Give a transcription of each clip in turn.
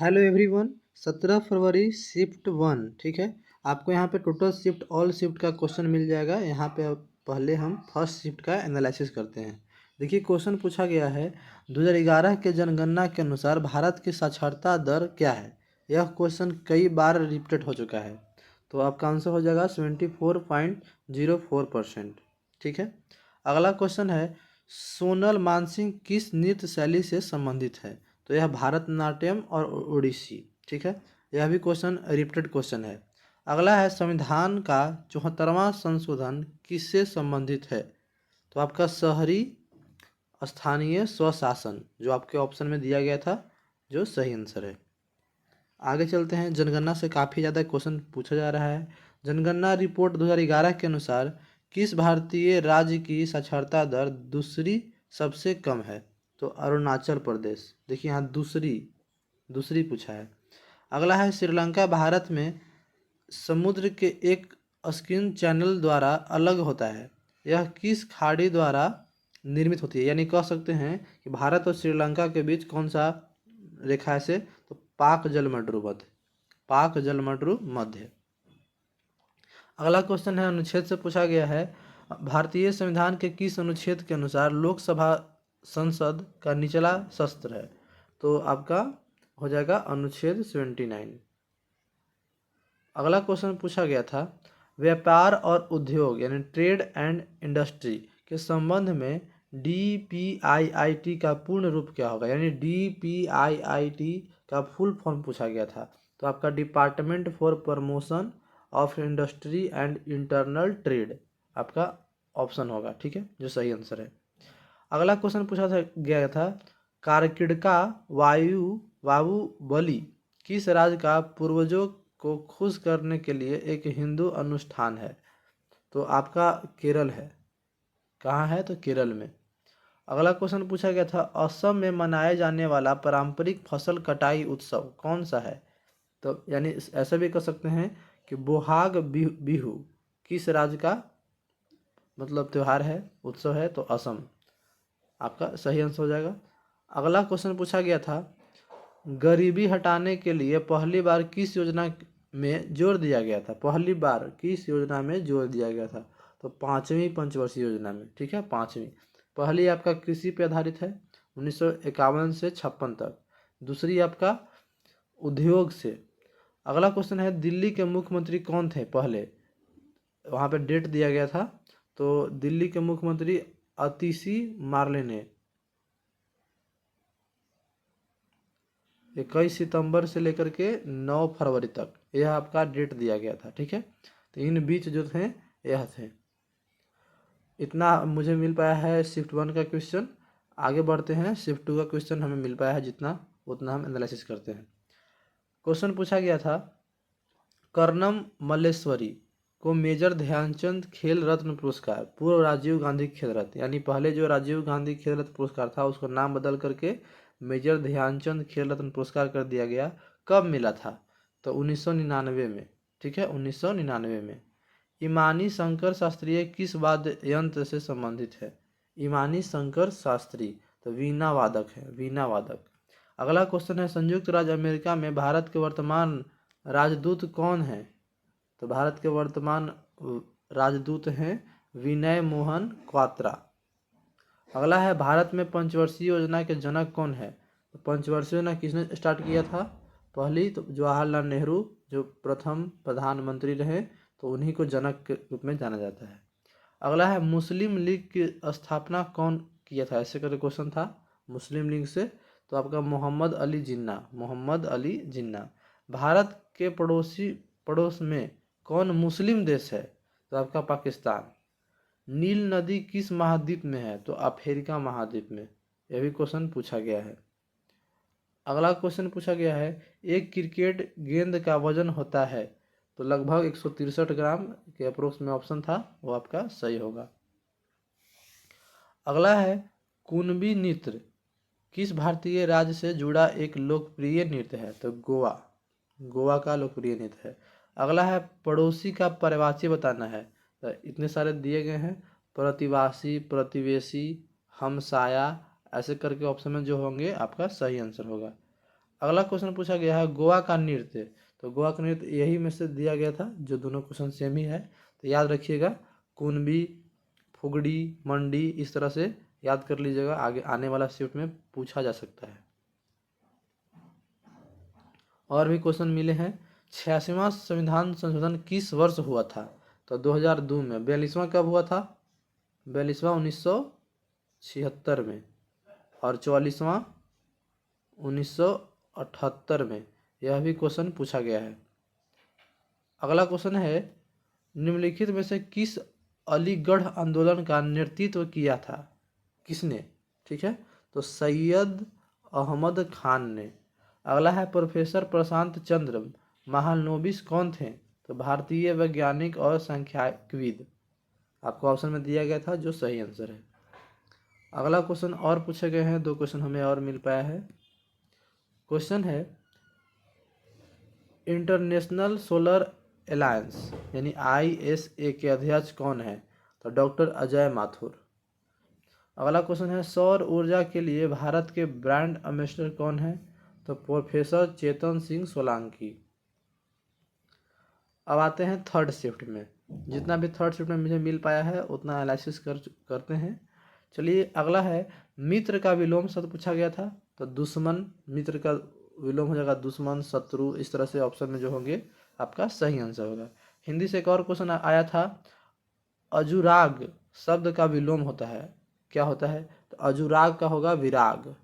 Hello everyone. 17 फरवरी shift 1, ठीक है। आपको यहाँ पे टोटल शिफ्ट ऑल शिफ्ट का क्वेश्चन मिल जाएगा। यहाँ पे अब पहले हम फर्स्ट शिफ्ट का एनालिसिस करते हैं। देखिए क्वेश्चन पूछा गया है 2011 के जनगणना के अनुसार भारत की साक्षरता दर क्या है। यह क्वेश्चन कई बार रिपीटेड हो चुका है, तो आपका आंसर हो जाएगा 74.04%, ठीक है। अगला क्वेश्चन है सोनल मानसिंह किस नृत्य शैली से संबंधित है। तो यह भारतनाट्यम और ओडिसी, ठीक है। यह भी क्वेश्चन रिपीटेड क्वेश्चन है। अगला है संविधान का 74वां संशोधन किससे संबंधित है। तो आपका शहरी स्थानीय स्वशासन जो आपके ऑप्शन में दिया गया था, जो सही आंसर है। आगे चलते हैं। जनगणना से काफ़ी ज़्यादा क्वेश्चन पूछा जा रहा है। जनगणना रिपोर्ट 2011 के अनुसार किस भारतीय राज्य की साक्षरता दर दूसरी सबसे कम है। तो अरुणाचल प्रदेश। देखिए यहाँ दूसरी पूछा है। अगला है श्रीलंका भारत में समुद्र के एक स्किन चैनल द्वारा अलग होता है। यह किस खाड़ी द्वारा निर्मित होती है, यानी कह सकते हैं कि भारत और श्रीलंका के बीच कौन सा रेखा से, तो पाक जलमंडू मध्य। अगला क्वेश्चन है अनुच्छेद से पूछा गया है भारतीय संविधान के किस अनुच्छेद के अनुसार लोकसभा संसद का निचला सत्र है। तो आपका हो जाएगा अनुच्छेद 79। अगला क्वेश्चन पूछा गया था व्यापार और उद्योग यानी ट्रेड एंड इंडस्ट्री के संबंध में DPIIT का पूर्ण रूप क्या होगा, यानी DPIIT का फुल फॉर्म पूछा गया था। तो आपका department for promotion of industry and internal trade आपका ऑप्शन होगा, ठीक है, जो सही आंसर है। अगला क्वेश्चन पूछा गया था कारकिडका बाहुबली किस राज्य का पूर्वजों को खुश करने के लिए एक हिंदू अनुष्ठान है। तो आपका केरल है। कहाँ है, तो केरल में। अगला क्वेश्चन पूछा गया था असम में मनाया जाने वाला पारंपरिक फसल कटाई उत्सव कौन सा है। तो यानी ऐसा भी कह सकते हैं कि बोहाग बिहू किस राज्य का मतलब त्यौहार है, उत्सव है, तो असम आपका सही आंसर हो जाएगा। अगला क्वेश्चन पूछा गया था गरीबी हटाने के लिए पहली बार किस योजना में जोर दिया गया था। पहली बार किस योजना में जोर दिया गया था। तो 5वीं पंचवर्षीय योजना में, ठीक है, 5वीं। पहली आपका कृषि पे आधारित है 1951 से 56 तक। दूसरी आपका उद्योग से। अगला क्वेश्चन है दिल्ली के मुख्यमंत्री कौन थे पहले, वहाँ पे डेट दिया गया था। तो दिल्ली के मुख्यमंत्री अतिशी मार्लेने 21 सितंबर से लेकर के 9 फरवरी तक यह आपका डेट दिया गया था, ठीक है। तो इन बीच जो थे यह थे। इतना मुझे मिल पाया है शिफ्ट 1 का क्वेश्चन। आगे बढ़ते हैं। शिफ्ट 2 का क्वेश्चन हमें मिल पाया है जितना उतना हम एनालिसिस करते हैं। क्वेश्चन पूछा गया था कर्णम मल्लेश्वरी को मेजर ध्यानचंद खेल रत्न पुरस्कार पूर्व राजीव गांधी खेल रत्न, यानी पहले जो राजीव गांधी खेल रत्न पुरस्कार था उसको नाम बदल करके मेजर ध्यानचंद खेल रत्न पुरस्कार कर दिया गया। कब मिला था। तो 1999 में, ठीक है, 1999 में। इमानी शंकर शास्त्रीय किस वाद्य यंत्र से संबंधित है। इमानी शंकर शास्त्री तो वीणा वादक है, वीणा वादक। अगला क्वेश्चन है संयुक्त राज्य अमेरिका में भारत के वर्तमान राजदूत कौन है। तो भारत के वर्तमान राजदूत हैं विनय मोहन क्वात्रा। अगला है भारत में पंचवर्षीय योजना के जनक कौन है। तो पंचवर्षीय योजना किसने स्टार्ट किया था। पहली तो जवाहरलाल नेहरू जो प्रथम प्रधानमंत्री रहे, तो उन्हीं को जनक के रूप में जाना जाता है। अगला है मुस्लिम लीग की स्थापना कौन किया था, ऐसे करके क्वेश्चन था मुस्लिम लीग से। तो आपका मोहम्मद अली जिन्ना। भारत के पड़ोस में कौन मुस्लिम देश है। तो आपका पाकिस्तान। नील नदी किस महाद्वीप में है। तो अफ्रीका महाद्वीप में। यह भी क्वेश्चन पूछा गया है। अगला क्वेश्चन पूछा गया है एक क्रिकेट गेंद का वजन होता है। तो लगभग 163 ग्राम के अप्रोक्स में ऑप्शन था, वो आपका सही होगा। अगला है कुणबी नृत्य किस भारतीय राज्य से जुड़ा एक लोकप्रिय नृत्य है। तो गोवा का लोकप्रिय नृत्य है। अगला है पड़ोसी का पर्यायवाची बताना है। तो इतने सारे दिए गए हैं प्रतिवासी, प्रतिवेशी, हमसाया, ऐसे करके ऑप्शन में जो होंगे आपका सही आंसर होगा। अगला क्वेश्चन पूछा गया है गोवा का नृत्य, तो गोवा का नृत्य यही में से दिया गया था, जो दोनों क्वेश्चन सेम ही है। तो याद रखिएगा, कुणबी, फुगड़ी, मंडी, इस तरह से याद कर लीजिएगा, आगे आने वाला शिफ्ट में पूछा जा सकता है। और भी क्वेश्चन मिले हैं। 86वां संविधान संशोधन किस वर्ष हुआ था, तो 2002 में। 42वां कब हुआ था, 42वां 1976 में, और 44वां 1978 में। यह भी क्वेश्चन पूछा गया है। अगला क्वेश्चन है निम्नलिखित में से किस अलीगढ़ आंदोलन का नेतृत्व किया था, किसने, ठीक है, तो सैयद अहमद खान ने। अगला है प्रोफेसर प्रशांत चंद्र महालनोबिस कौन थे, तो भारतीय वैज्ञानिक और सांख्यिकीविद। आपको ऑप्शन में दिया गया था, जो सही आंसर है। अगला क्वेश्चन और पूछे गए हैं, 2 क्वेश्चन हमें और मिल पाया है। क्वेश्चन है इंटरनेशनल सोलर अलायंस यानी ISA के अध्यक्ष कौन है, तो डॉक्टर अजय माथुर। अगला क्वेश्चन है सौर ऊर्जा के लिए भारत के ब्रांड एम्बेसडर कौन है, तो प्रोफेसर चेतन सिंह सोलंकी। अब आते हैं थर्ड शिफ्ट में। जितना भी थर्ड शिफ्ट में मुझे मिल पाया है उतना एनालिसिस करते हैं। चलिए, अगला है मित्र का विलोम शब्द पूछा गया था, तो दुश्मन, मित्र का विलोम हो जाएगा दुश्मन, शत्रु, इस तरह से ऑप्शन में जो होंगे आपका सही आंसर होगा। हिंदी से एक और क्वेश्चन आया था, अजुराग शब्द का विलोम होता है, क्या होता है, तो अजुराग का होगा विराग।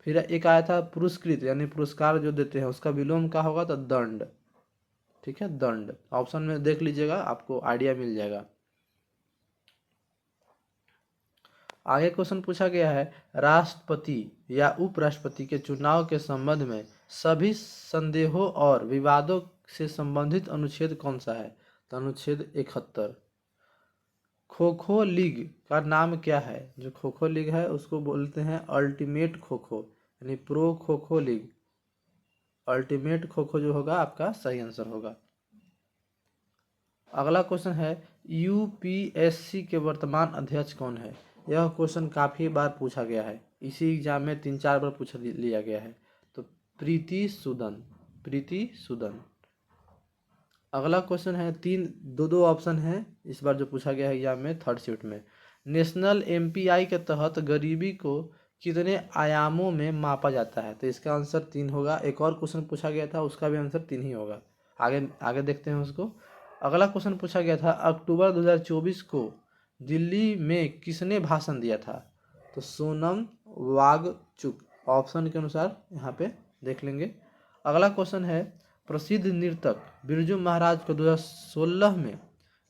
फिर एक आया था पुरस्कृत यानी पुरस्कार जो देते हैं, उसका विलोम क्या होगा, तो दंड, ठीक है, दंड। ऑप्शन में देख लीजिएगा, आपको आइडिया मिल जाएगा। आगे क्वेश्चन पूछा गया है राष्ट्रपति या उपराष्ट्रपति के चुनाव के संबंध में सभी संदेहों और विवादों से संबंधित अनुच्छेद कौन सा है, तो अनुच्छेद 71। खो खो लीग का नाम क्या है, जो खो खो लीग है उसको बोलते हैं अल्टीमेट खो खो यानी pro kho kho league. Ultimate kho kho जो होगा आपका सही आंसर होगा। अगला क्वेश्चन है UPSC के वर्तमान अध्यक्ष कौन है। यह क्वेश्चन काफ़ी बार पूछा गया है, इसी एग्जाम में 3-4 बार पूछ लिया गया है, तो प्रीति सूदन, प्रीति सूदन। अगला क्वेश्चन है दो ऑप्शन है इस बार जो पूछा गया है एग्जाम में थर्ड शिफ्ट में। नेशनल MPI के तहत गरीबी को कितने आयामों में मापा जाता है, तो इसका आंसर 3 होगा। एक और क्वेश्चन पूछा गया था, उसका भी आंसर 3 ही होगा। आगे देखते हैं उसको। अगला क्वेश्चन पूछा गया था अक्टूबर 2024 को दिल्ली में किसने भाषण दिया था, तो सोनम वांगचुक। ऑप्शन के अनुसार यहाँ पे देख लेंगे। अगला क्वेश्चन है प्रसिद्ध नर्तक बिरजू महाराज को 2016 में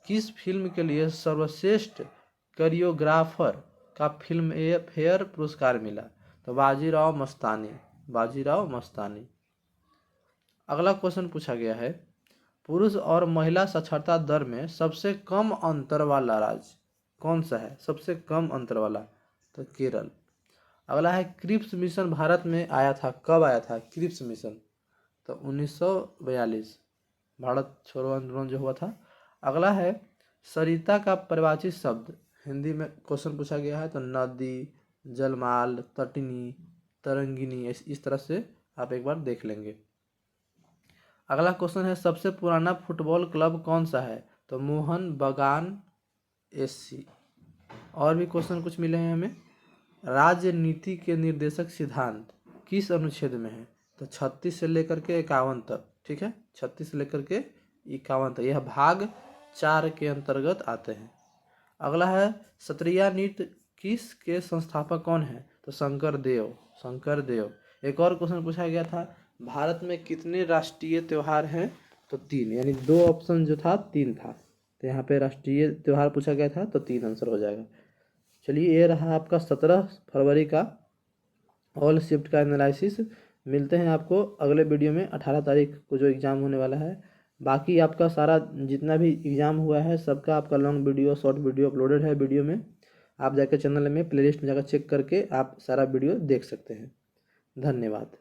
किस फिल्म के लिए सर्वश्रेष्ठ कोरियोग्राफर का फिल्म फेयर पुरस्कार मिला, तो बाजीराव मस्तानी, बाजीराव मस्तानी। अगला क्वेश्चन पूछा गया है पुरुष और महिला साक्षरता दर में सबसे कम अंतर वाला राज्य कौन सा है, सबसे कम अंतर वाला, तो केरल। अगला है क्रिप्स मिशन भारत में आया था, कब आया था क्रिप्स मिशन, तो 1942 भारत छोड़ो आंदोलन जो हुआ था। अगला है सरिता का परिभाषित शब्द, हिंदी में क्वेश्चन पूछा गया है, तो नदी, जलमाल, तटनी, तरंगिनी, इस तरह से आप एक बार देख लेंगे। अगला क्वेश्चन है सबसे पुराना फुटबॉल क्लब कौन सा है, तो मोहन बगान SC। और भी क्वेश्चन कुछ मिले हैं हमें। राजनीति के निर्देशक सिद्धांत किस अनुच्छेद में है, तो 36 से लेकर के 51 तक, ठीक है, 36 से लेकर के 51 तक, यह भाग 4 के अंतर्गत आते हैं। अगला है क्षत्रिय नृत्य किस के संस्थापक कौन है, तो शंकर देव। एक और क्वेश्चन पूछा गया था भारत में कितने राष्ट्रीय त्यौहार हैं, तो 3, यानी 2 ऑप्शन जो था 3 था, तो यहाँ पे राष्ट्रीय त्यौहार पूछा गया था, तो 3 आंसर हो जाएगा। चलिए, ये रहा आपका 17 फरवरी का ऑल शिफ्ट का एनालिसिस। मिलते हैं आपको अगले वीडियो में 18 तारीख को जो एग्ज़ाम होने वाला है। बाकी आपका सारा जितना भी एग्ज़ाम हुआ है सबका आपका long video, short video uploaded है वीडियो में। आप जाकर चैनल में प्लेलिस्ट में जाकर चेक करके आप सारा वीडियो देख सकते हैं। धन्यवाद।